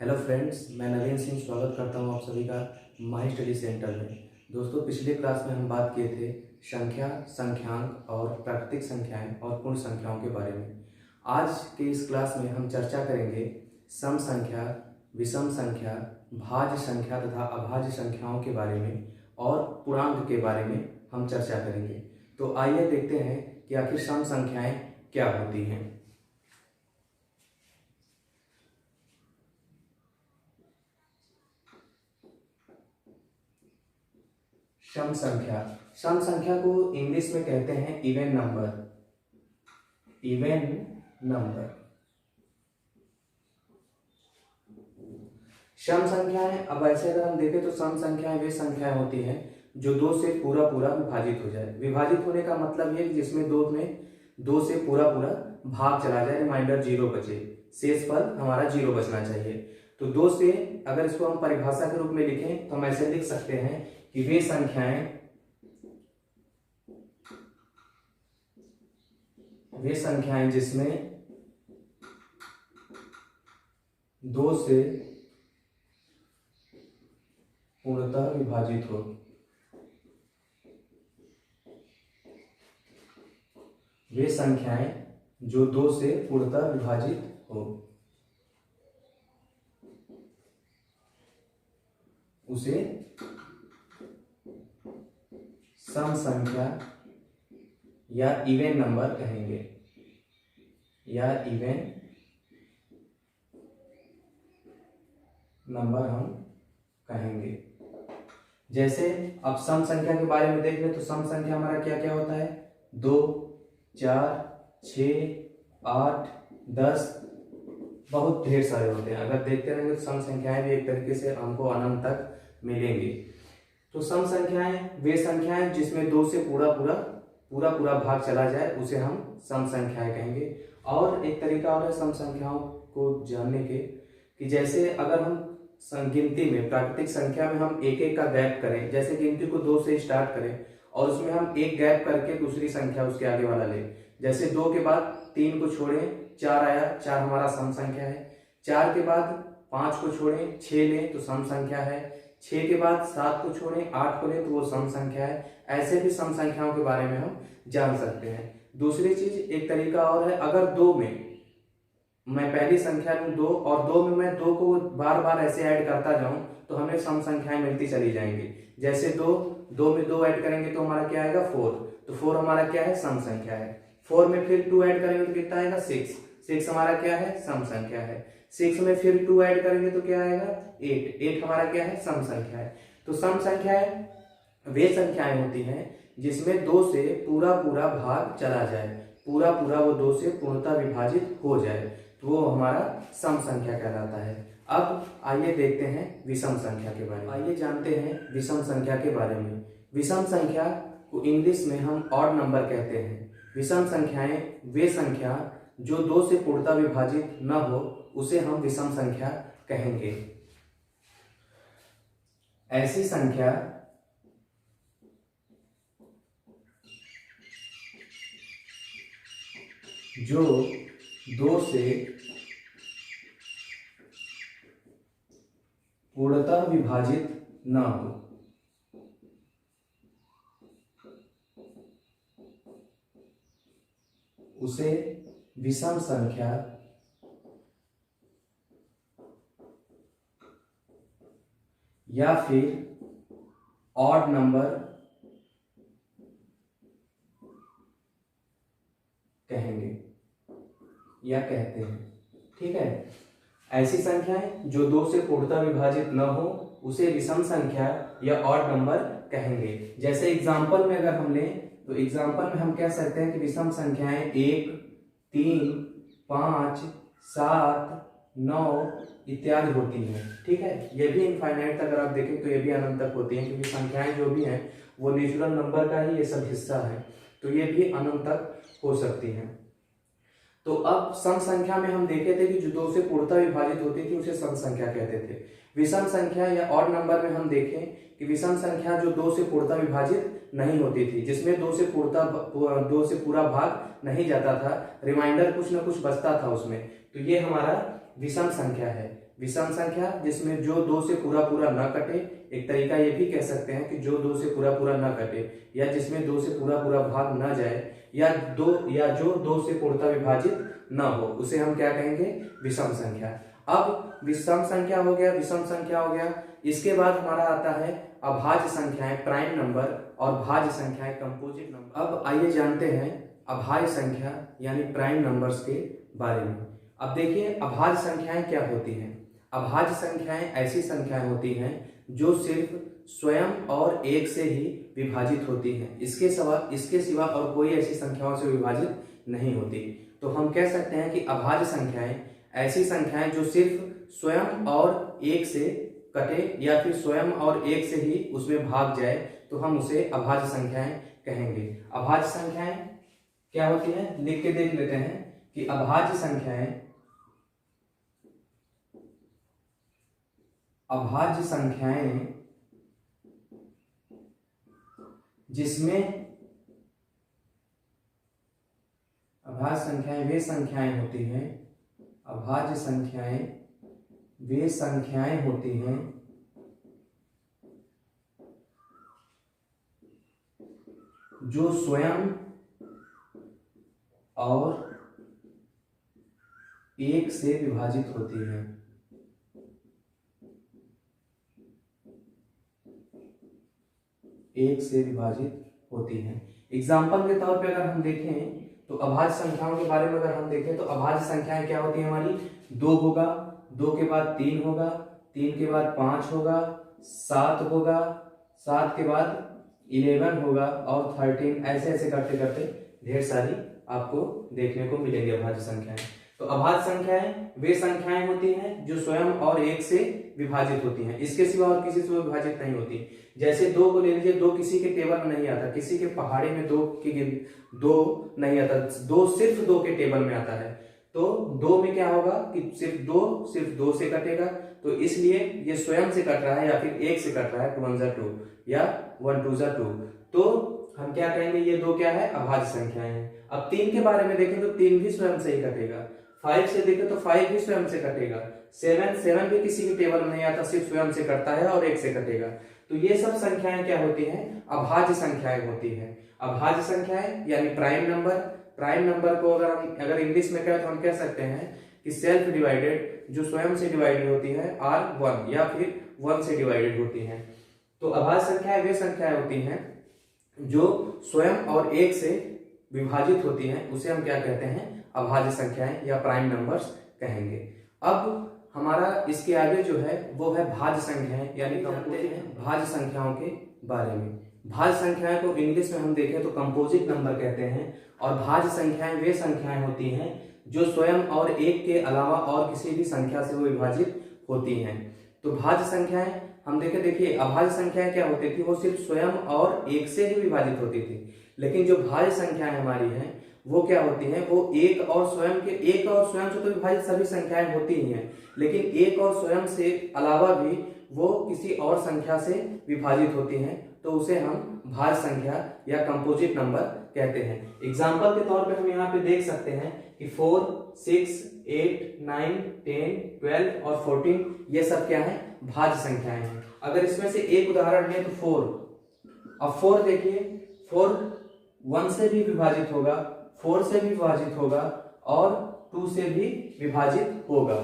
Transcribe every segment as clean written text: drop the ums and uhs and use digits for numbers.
Hello friends, मैं नवीन सिंह स्वागत करता हूं आप सभी का माही स्टडी सेंटर में। दोस्तों, पिछले क्लास में हम बात किए थे संख्या, संख्यांक और प्राकृतिक संख्याएं और पूर्ण संख्याओं के बारे में। आज के इस क्लास में हम चर्चा करेंगे सम संख्या, विषम संख्या, भाज्य संख्या तथा अभाज्य संख्याओं के बारे में और पूर्णांक के बारे में हम चर्चा करेंगे। तो आइए देखते हैं कि आखिर सम संख्याएं क्या होती हैं। सम संख्या, सम संख्या को इंग्लिश में कहते हैं इवन नंबर। इवन नंबर सम संख्याएं, अब ऐसे अगर हम देखें तो सम संख्याएं वे संख्याएं होती हैं जो दो से पूरा पूरा विभाजित हो जाए। विभाजित होने का मतलब ये जिसमें दो से पूरा पूरा भाग चला जाए, रिमाइंडर 0 बचे, शेष पर हमारा 0 बचना चाहिए। तो दो से अगर इसको हम परिभाषा के रूप में लिखें तो हम ऐसे लिख सकते हैं कि वे संख्याएं जिसमें दो से पूर्णतः विभाजित हो। वे संख्याएं जो दो से पूर्णतः विभाजित हो उसे सम संख्या या इवन नंबर कहेंगे, या इवन नंबर हम कहेंगे। जैसे अब सम संख्या के बारे में देख ले तो सम संख्या हमारा क्या क्या होता है, 2, 4, 6, 8, 10, बहुत ढेर सारे होते हैं। अगर देखते रहेंगे तो सम संख्याएं भी एक तरीके से हमको अनंत तक मिलेंगी। तो सम संख्याएं वे संख्याएं जिसमें दो से पूरा भाग चला जाए उसे हम सम संख्याएं कहेंगे। और एक तरीका और है सम संख्याओं को जानने के कि जैसे अगर हम गिनती में प्राकृतिक संख्या में हम एक एक का गैप करें, जैसे गिनती को 2 से स्टार्ट करें और उसमें हम एक गैप करके दूसरी संख्या उसके आगे वाला लें, जैसे 2 के बाद 3 को छोड़ें 4 आया, 4 हमारा सम संख्या है। 4 के बाद 5 को छोड़ें 6 लें तो सम संख्या है। 6 के बाद 7 को छोड़ें 8 को लें तो वो सम संख्या है। ऐसे भी सम संख्याओं के बारे में हम जान सकते हैं। दूसरी चीज, एक तरीका और है, अगर 2 में मैं पहली संख्या लूं 2 और 2 में मैं 2 को बार बार ऐसे ऐड करता जाऊं तो हमें सम संख्याएं मिलती चली जाएंगी। जैसे 2 में 2 ऐड करेंगे तो हमारा क्या आएगा 4, तो 4 हमारा क्या है, सम संख्या है। 4 में फिर 2 ऐड करेंगे तो कितना आएगा 6 हमारा क्या है, सम संख्या है। 6 में फिर 2 ऐड करेंगे तो क्या आएगा 8 हमारा क्या है, सम संख्या है। तो सम संख्याएं वे संख्याएं होती हैं जिसमें 2 से पूरा भाग चला जाए, पूरा वो 2 से पूर्णतः विभाजित हो जाए, तो वो हमारा सम संख्या कहलाता है। अब आइए देखते हैं विषम संख्या के बारे में। आइए जानते हैं विषम संख्या के बारे में। विषम संख्या को इंग्लिश में हम ऑड नंबर कहते हैं। विषम संख्याएं वे संख्या जो 2 से पूर्णतः विभाजित न हो उसे हम विषम संख्या कहेंगे। ऐसी संख्या जो 2 से पूर्णतः विभाजित न हो उसे विषम संख्या या फिर ऑड नंबर कहेंगे या कहते हैं। ठीक है, ऐसी संख्याएं जो 2 से पूर्णतः विभाजित न हो उसे विषम संख्या या ऑड नंबर कहेंगे। जैसे एग्जांपल में अगर हम लें तो एग्जांपल में हम कह सकते हैं कि विषम संख्याएं 1, 3, 5, 7, 9 इत्यादि होती हैं। ठीक है, ये भी इनफाइनाइट अगर आप देखें तो ये भी अनंत तक होती हैं, क्योंकि संख्याएं जो भी हैं वो नेचुरल नंबर का ही ये सब हिस्सा है, तो ये भी अनंत तक हो सकती हैं। तो अब सम संख्या में हम देखे थे कि जो 2 से पूर्णतः विभाजित होती थी उसे सम संख्या कहते थे। विषम संख्या या ऑड नंबर में हम देखें कि विषम संख्या जो 2 से पूर्णतः विभाजित नहीं होती थी, जिसमें 2 से पूरा भाग नहीं जाता था, रिमाइंडर कुछ न कुछ बचता था उसमें, तो ये हमारा विषम संख्या है। विषम संख्या जिसमें जो 2 से पूरा पूरा न कटे, एक तरीका ये भी कह सकते हैं कि जो 2 से पूरा पूरा न कटे, या जिसमें 2 से पूरा पूरा भाग न जाए, या जो 2 से पूर्णतः विभाजित न हो, उसे हम क्या कहेंगे? विषम संख्या। अब विषम संख्या हो गया, विषम संख्या हो गया। इसके बाद हमारा आता है अभाज्य संख्याएं, प्राइम नंबर, और भाज्य संख्याएं, कंपोजिट नंबर। अब आइए जानते हैं अभाज्य संख्या यानी प्राइम नंबर्स के बारे में। अब देखिए अभाज्य संख्याएं क्या होती हैं। अभाज्य संख्याएं ऐसी संख्याएं होती हैं जो सिर्फ स्वयं और एक से ही विभाजित होती हैं, इसके सिवा और कोई ऐसी संख्याओं से विभाजित नहीं होती। तो हम कह सकते हैं कि अभाज्य संख्याएं ऐसी संख्याएं जो सिर्फ स्वयं और एक से कटे या फिर स्वयं और एक से ही उसमें भाग जाए, तो हम उसे अभाज्य संख्याएं कहेंगे। अभाज्य संख्याएं क्या होती हैं, लिख के देख लेते हैं कि अभाज्य संख्याएं जिसमें अभाज्य संख्याएं वे संख्याएं होती हैं, अभाज्य संख्याएं वे संख्याएं होती हैं जो स्वयं और एक से विभाजित होती हैं। एक से विभाजित होती हैं। एग्जाम्पल के तौर पे अगर हम देखें तो अभाज्य संख्याओं के बारे में अगर हम देखें तो अभाज्य संख्याएं क्या होती है हमारी? 2 होगा, 2 के बाद 3 होगा, 3 के बाद 5 होगा, 7 होगा, 7 के बाद 11 होगा और 13, ऐसे ऐसे करते करते ढेर सारी आपको देखने को मिलेंगी अभाज्य संख्याएं। तो अभाज्य संख्याएं वे संख्याएं होती हैं जो स्वयं और एक से विभाजित होती हैं, इसके सिवा और किसी से विभाजित नहीं होती। जैसे 2 को ले लीजिए, 2 किसी के टेबल में नहीं आता, किसी के पहाड़ी में 2 नहीं आता, 2 सिर्फ 2 के टेबल में आता है। तो 2 में क्या होगा कि सिर्फ 2 से कटेगा, तो इसलिए ये स्वयं से कट रहा है या फिर 1 से कट रहा है, 2 1 2 या 1 2 2। तो हम क्या कहेंगे, ये 2 क्या है? अभाज्य संख्याएं हैं। अब 3 के बारे में देखें तो 3 भी स्वयं से ही कटेगा। 5 से देखें तो 5 भी स्वयं से कटेगा। 7 भी किसी के टेबल में नहीं आता, सिर्फ स्वयं से कटता है और 1 से कटेगा। तो ये सब संख्याएं क्या होती हैं? अभाज्य संख्याएं होती हैं। अभाज्य संख्याएं यानी प्राइम नंबर को अगर इंग्लिश में कहें तो हम कह सकते हैं कि सेल्फ डिवाइडेड, जो स्वयं से डिवाइडेड होती है, आर 1 या फिर 1 से डिवाइडेड होती हैं। तो अभाज्य संख्याएं वे संख्याएं होती हैं जो स्वयं और एक से विभाजित होती हैं, उसे हम क्या कहते हैं? अभाज्य संख्याएं या प्राइम नंबर्स कहेंगे। अब हमारा इसके आगे जो है वो है भाज्य संख्याएं, यानी भाज्य संख्याओं के बारे में। भाज्य संख्याएं को इंग्लिश में हम देखें तो कंपोजिट नंबर कहते हैं, और भाज्य संख्याएं वे संख्याएं होती हैं जो स्वयं और एक के अलावा और किसी भी संख्या से वो विभाजित होती हैं। तो भाज्य संख्याएं हम देखिए अभाज्य संख्याएं क्या होती थी? वो सिर्फ स्वयं और एक से ही विभाजित होती थी। लेकिन जो भाज्य संख्याएं हमारी हैं वो क्या होती हैं? वो एक और स्वयं से तो विभाजित सभी संख्याएं होती ही हैं, लेकिन एक और स्वयं से अलावा भी वो किसी और संख्या से विभाजित होती हैं, तो उसे हम भाज्य संख्या या कंपोजिट नंबर कहते हैं। एग्जाम्पल के तौर पे हम यहाँ पे देख सकते हैं कि 4, 6, 8, 9, 10, 12 और 14 ये सब क्या है? भाज्य संख्याएं हैं। अगर इसमें से एक उदाहरण है तो 4। अब 4 देखिए, 4 1 से भी विभाजित होगा, 4 से भी विभाजित होगा और 2 से भी विभाजित होगा।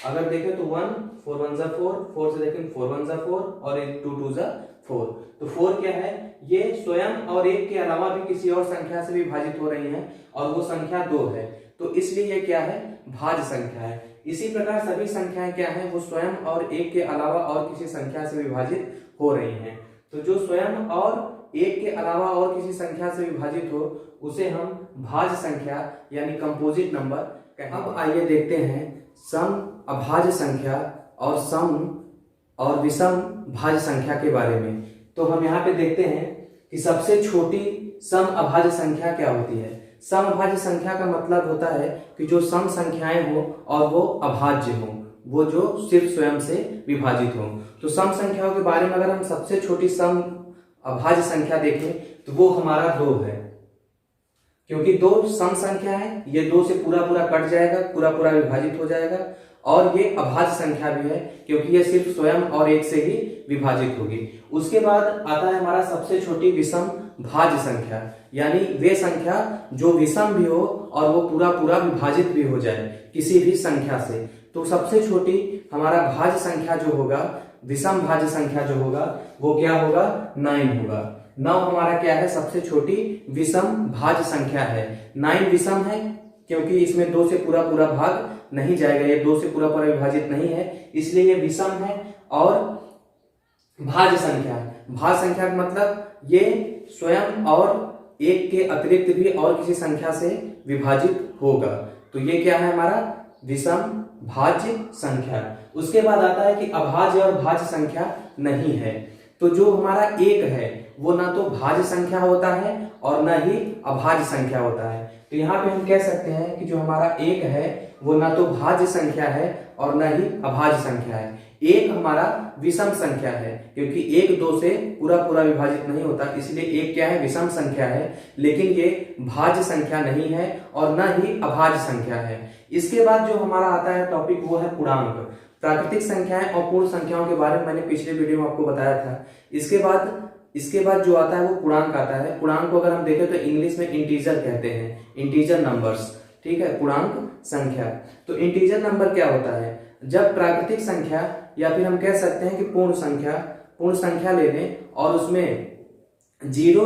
अगर देखें तो 1 4 1 4 से देखें 4 1 4 और 2 2 4। तो 4 क्या है? ये स्वयं और एक के अलावा भी किसी और संख्या से विभाजित हो रही है और वो संख्या 2 है, तो इसलिए ये क्या है? भाज्य संख्या है। इसी प्रकार सभी संख्याएं क्या है? वो स्वयं और एक के अलावा और किसी संख्या से विभाजित हो रही हैं। तो जो स्वयं और एक के अलावा और किसी संख्या से विभाजित हो उसे हम भाज्य संख्या यानी कंपोजिट नंबर कहेंगे। अब आइए देखते हैं सम अभाज्य संख्या और सम और विषम भाज्य संख्या के बारे में। तो हम यहाँ पे देखते हैं कि सबसे छोटी सम अभाज्य संख्या क्या होती है। सम अभाज्य संख्या का मतलब होता है कि जो सम संख्याएं हो और वो अभाज्य हो, वो जो सिर्फ स्वयं से विभाजित हो। तो सम संख्याओं के बारे में अगर हम सबसे छोटी सम अभाज्य संख्या देखें तो वो हमारा 2 है। क्योंकि दो सम संख्या है, ये दो से पूरा पूरा कट जाएगा, पूरा पूरा विभाजित हो जाएगा, और ये अभाज्य संख्या भी है क्योंकि ये सिर्फ स्वयं और एक से ही विभाजित होगी। उसके बाद आता है हमारा सबसे छोटी विषम भाज्य संख्या, यानी वे संख्या जो विषम भी हो और वो पूरा पूरा विभाजित भी हो जाए किसी भी संख्या से। तो सबसे छोटी हमारा भाज्य संख्या जो होगा, विषम भाज्य संख्या जो होगा, वो क्या होगा, 9 होगा। 9 हमारा क्या है, सबसे छोटी विषम भाज्य संख्या है। 9 विषम है क्योंकि इसमें 2 से पूरा पूरा भाग नहीं जाएगा, ये 2 से पूरा पूरा विभाजित नहीं है, इसलिए ये विषम है। और भाज्य संख्या, भाज्य संख्या का मतलब ये स्वयं और एक के अतिरिक्त भी और किसी संख्या से विभाजित होगा, तो ये क्या है हमारा विषम भाज्य संख्या। उसके बाद आता है कि अभाज्य और भाज्य संख्या नहीं है। तो जो हमारा एक है वो ना तो भाज्य संख्या होता है और ना ही अभाज्य संख्या होता है। तो यहाँ पे हम कह सकते हैं कि जो हमारा एक है वो ना तो भाज्य संख्या है और ना ही अभाज्य संख्या है। एक हमारा विषम संख्या है क्योंकि एक 2 से पूरा पूरा विभाजित नहीं होता, इसलिए एक क्या है, विषम संख्या है, लेकिन ये भाज्य संख्या नहीं है और ना ही अभाज्य संख्या है। इसके बाद जो हमारा आता है टॉपिक वो है पूर्णांक। प्राकृतिक संख्याएं और पूर्ण संख्याओं के बारे में मैंने पिछले वीडियो में आपको बताया था। इसके बाद जो आता है वो पूर्णांक आता है। पूर्णांक को अगर हम देखें तो इंग्लिश में इंटीजर कहते हैं, इंटीजर नंबर्स, ठीक है, पूर्णांक संख्या। तो इंटीजर नंबर क्या होता है, जब प्राकृतिक संख्या या फिर हम कह सकते हैं कि पूर्ण संख्या ले लें और उसमें जीरो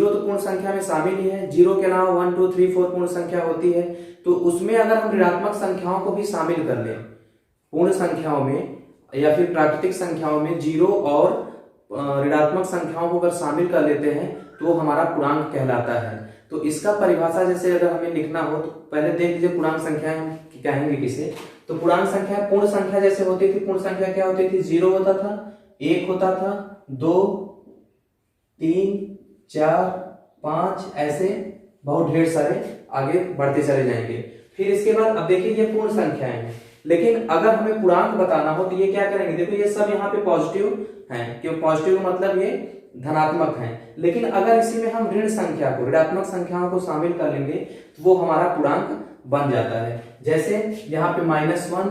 तो पूर्ण संख्या में शामिल ही है, जीरो के अलावा 1 2 3 4 पूर्ण संख्या होती है, तो उसमें अगर हम ऋणात्मक संख्याओं को भी शामिल कर लें पूर्ण संख्याओं में या फिर प्राकृतिक संख्याओं में, जीरो और ऋणात्मक संख्याओं को अगर शामिल कर लेते हैं तो वो हमारा पूर्णांक कहलाता है। तो इसका परिभाषा जैसे अगर हमें लिखना हो तो पहले देख लीजिए पूर्णांक संख्या हम कहेंगे किसे। तो पूर्णांक संख्या पूर्ण संख्या जैसे होती थी, पूर्ण संख्या क्या होती थी, 0 होता था, 1 होता था, 2 3 4 5, ऐसे बहुत ढेर सारे आगे बढ़ते चले जाएंगे। फिर इसके बाद अब देखिए ये पूर्ण संख्याएं हैं, लेकिन अगर हमें पूर्णांक बताना हो तो ये क्या करेंगे, देखो ये सब यहाँ पे पॉजिटिव हैं, क्यों पॉजिटिव मतलब ये धनात्मक हैं, लेकिन अगर इसी में हम ऋण संख्या को, ऋणात्मक संख्याओं को शामिल कर लेंगे तो वो हमारा पूर्णांक बन जाता है। जैसे यहाँ पे -1,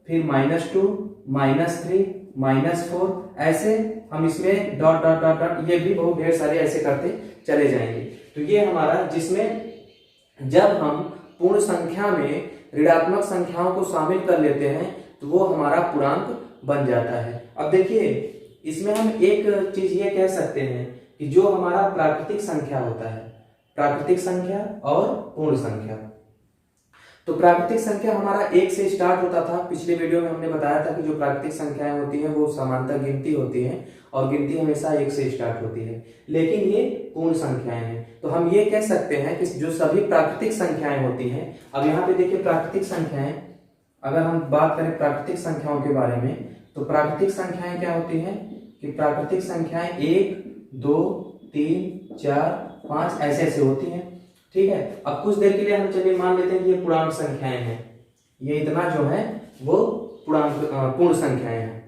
फिर -2, -3, -4, ऐसे हम इसमें डॉट डॉट डॉट डॉट, ये भी बहुत ढेर सारे ऐसे करते चले जाएंगे। तो ये हमारा, जिसमें जब हम पूर्ण संख्या में ऋणात्मक संख्याओं को शामिल कर लेते हैं तो वो हमारा पूर्णांक बन जाता है। अब देखिए इसमें हम एक चीज ये कह सकते हैं कि जो हमारा प्राकृतिक संख्या होता है, प्राकृतिक संख्या और पूर्ण संख्या, तो प्राकृतिक संख्या हमारा 1 से स्टार्ट होता था। पिछले वीडियो में हमने बताया था कि जो प्राकृतिक संख्याएं होती हैं वो समांतर गिनती होती हैं और गिनती हमेशा 1 से स्टार्ट होती है, लेकिन ये पूर्ण संख्याएं हैं। तो हम ये कह सकते हैं कि जो सभी प्राकृतिक संख्याएं होती हैं, अब यहाँ पे देखिए प्राकृतिक संख्याएं, अगर हम बात करें प्राकृतिक संख्याओं के बारे में, तो प्राकृतिक संख्याएं क्या होती हैं कि प्राकृतिक संख्याएं 1 2 3 4 5 ऐसे ऐसे होती हैं, ठीक है। अब कुछ देर के लिए हम चलिए मान लेते हैं कि ये पूर्णांक संख्याएं हैं, ये इतना जो है वो पूर्ण संख्याएं हैं।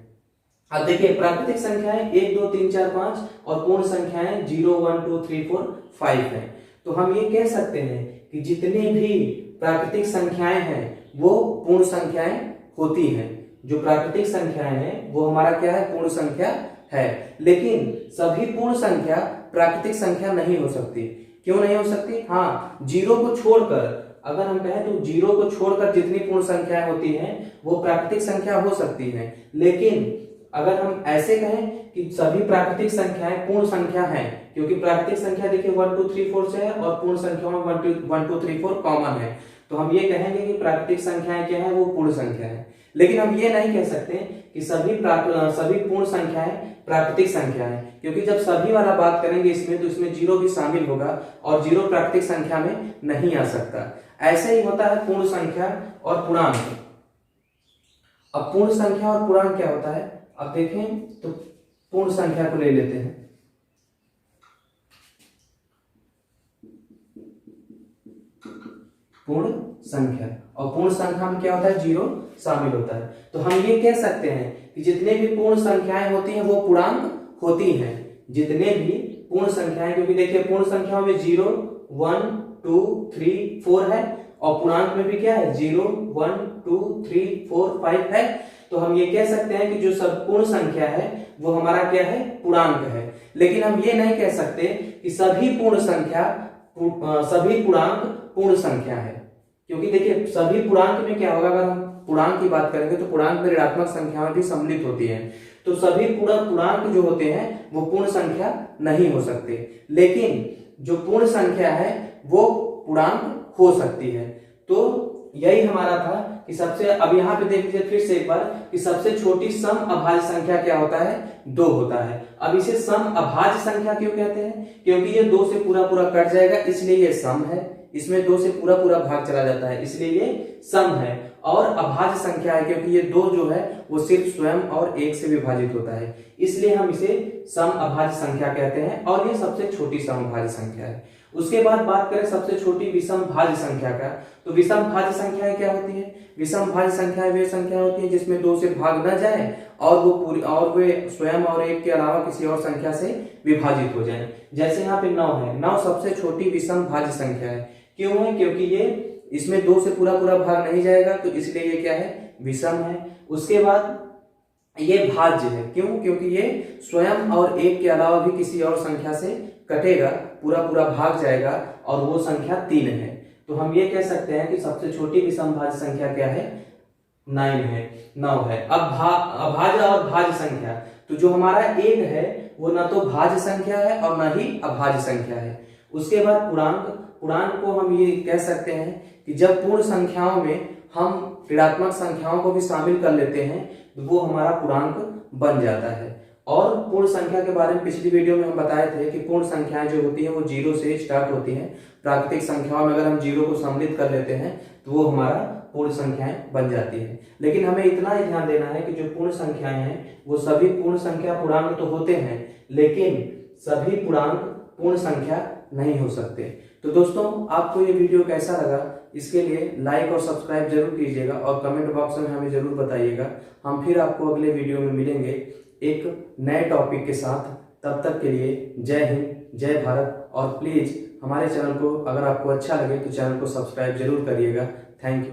अब देखिए प्राकृतिक संख्याएं 1 2 3 4 5 और पूर्ण संख्याएं 0 1 2 3 4 5 है। तो हम ये कह सकते हैं कि जितनी भी प्राकृतिक संख्याएं हैं वो पूर्ण संख्याएं होती हैं। जो प्राकृतिक संख्याएं हैं वो हमारा क्या है, पूर्ण संख्या है। लेकिन सभी पूर्ण संख्या प्राकृतिक संख्या नहीं हो सकती। क्यों नहीं हो सकती? हाँ, 0 को छोड़कर, अगर हम कहें तो 0 को छोड़कर जितनी पूर्ण संख्याएं होती हैं वो प्राकृतिक संख्या हो सकती हैं। लेकिन अगर हम ऐसे कहें कि सभी प्राकृतिक संख्याएं पूर्ण संख्या हैं, क्योंकि प्राकृतिक संख्या देखिए 1 2 3 4 से है और पूर्ण संख्याओं में 1 2 3 4 कॉमन है, तो हम ये कहेंगे कि प्राकृतिक संख्याएं क्या है, वो पूर्ण संख्या है। लेकिन हम ये नहीं कह सकते कि सभी पूर्ण संख्याएं प्राकृतिक संख्या है, क्योंकि जब सभी वाला बात करेंगे इसमें तो इसमें 0 भी शामिल होगा और 0 प्राकृतिक संख्या में नहीं आ सकता। ऐसे ही होता है पूर्ण संख्या और पूर्णांक। अब पूर्ण संख्या और पूर्णांक क्या होता है, अब देखें तो पूर्ण संख्या को ले लेते हैं। पूर्ण संख्या, और पूर्ण संख्या में क्या होता है, 0 शामिल होता है। तो हम ये कह सकते हैं कि जितने भी पूर्ण संख्याएं होती हैं वो पूर्णांक होती हैं। जितने भी पूर्ण संख्याएं, क्योंकि देखिए पूर्ण संख्याओं में 0 1 2 3 4 है, और पूर्णांक में भी क्या है 0 1 2 3 4 5 है। तो हम ये कह सकते हैं कि जो सब पूर्ण संख्या है वो हमारा क्या है, पूर्णांक है। लेकिन हम ये नहीं कह सकते कि सभी पूर्णांक पूर्ण संख्या है, क्योंकि देखिए सभी पूर्णांक में क्या होगा, अगर हम पूर्णांक की बात करेंगे तो पूर्णांक में ऋणात्मक संख्याएं भी सम्मिलित होती हैं, तो सभी पूर्णांक जो होते हैं वो पूर्ण संख्या नहीं हो सकते। लेकिन जो पूर्ण संख्या है वो पूर्णांक हो सकती है। तो यही हमारा था कि सबसे, अब यहाँ पे देख लीजिए फिर से एक बार कि सबसे छोटी सम अभाज्य संख्या क्या होता है, 2 होता है। अब इसे सम अभाज्य संख्या क्यों कहते हैं, क्योंकि ये 2 से पूरा पूरा कट जाएगा इसलिए ये सम है, इसमें 2 से पूरा पूरा भाग चला जाता है इसलिए ये सम है। और अभाज्य संख्या है क्योंकि ये 2 जो है वो सिर्फ स्वयं और 1 से विभाजित होता है, इसलिए हम इसे सम अभाज्य संख्या कहते हैं, और ये सबसे छोटी सम अभाज्य संख्या है। उसके बाद बात करें सबसे छोटी विषम भाज्य संख्या का, तो विषम भाज्य संख्याएं क्या होती है, विषम भाज्य संख्याएं वे संख्या होती है जिसमें 2 से भाग न जाए और वे स्वयं और 1 के अलावा किसी और संख्या से विभाजित हो जाए। जैसे यहाँ पे 9 है, 9 सबसे छोटी विषम भाज्य संख्या है। क्यों है, क्योंकि ये इसमें 2 से पूरा पूरा भाग नहीं जाएगा तो इसलिए ये क्या है, विषम है। उसके बाद ये भाज्य है, क्यों, क्योंकि ये स्वयं और 1 के अलावा भी किसी और संख्या से कटेगा, पूरा पूरा भाग जाएगा और वो संख्या 3 है। तो हम ये कह सकते हैं कि सबसे छोटी विषम भाज्य संख्या क्या है, 9 है। अब अभाज्य और भाज्य संख्या, तो जो हमारा 1 है वो ना तो भाज्य संख्या है और ना ही अभाज्य संख्या है। उसके बाद पूर्णांक को हम ये कह सकते हैं कि जब पूर्ण संख्याओं में हम ऋणात्मक संख्याओं को भी शामिल कर लेते हैं तो वो हमारा पूर्णांक बन जाता है। और पूर्ण संख्या के बारे में पिछली वीडियो में हम बताए थे कि पूर्ण संख्याएं जो होती हैं वो 0 से स्टार्ट होती हैं। प्राकृतिक संख्याओं में अगर हम 0 को सम्मिलित कर लेते हैं तो वो हमारा पूर्ण संख्याएं बन जाती है। लेकिन हमें इतना ही ध्यान देना है कि जो पूर्ण संख्याएं हैं वो सभी पूर्ण संख्या पूर्णांक तो होते हैं, लेकिन सभी पूर्णांक पूर्ण संख्या नहीं हो सकते। तो दोस्तों आपको ये वीडियो कैसा लगा इसके लिए लाइक और सब्सक्राइब जरूर कीजिएगा और कमेंट बॉक्स में हमें जरूर बताइएगा। हम फिर आपको अगले वीडियो में मिलेंगे एक नए टॉपिक के साथ। तब तक के लिए जय हिंद, जय भारत, और प्लीज हमारे चैनल को अगर आपको अच्छा लगे तो चैनल को सब्सक्राइब जरूर करिएगा। Thank you.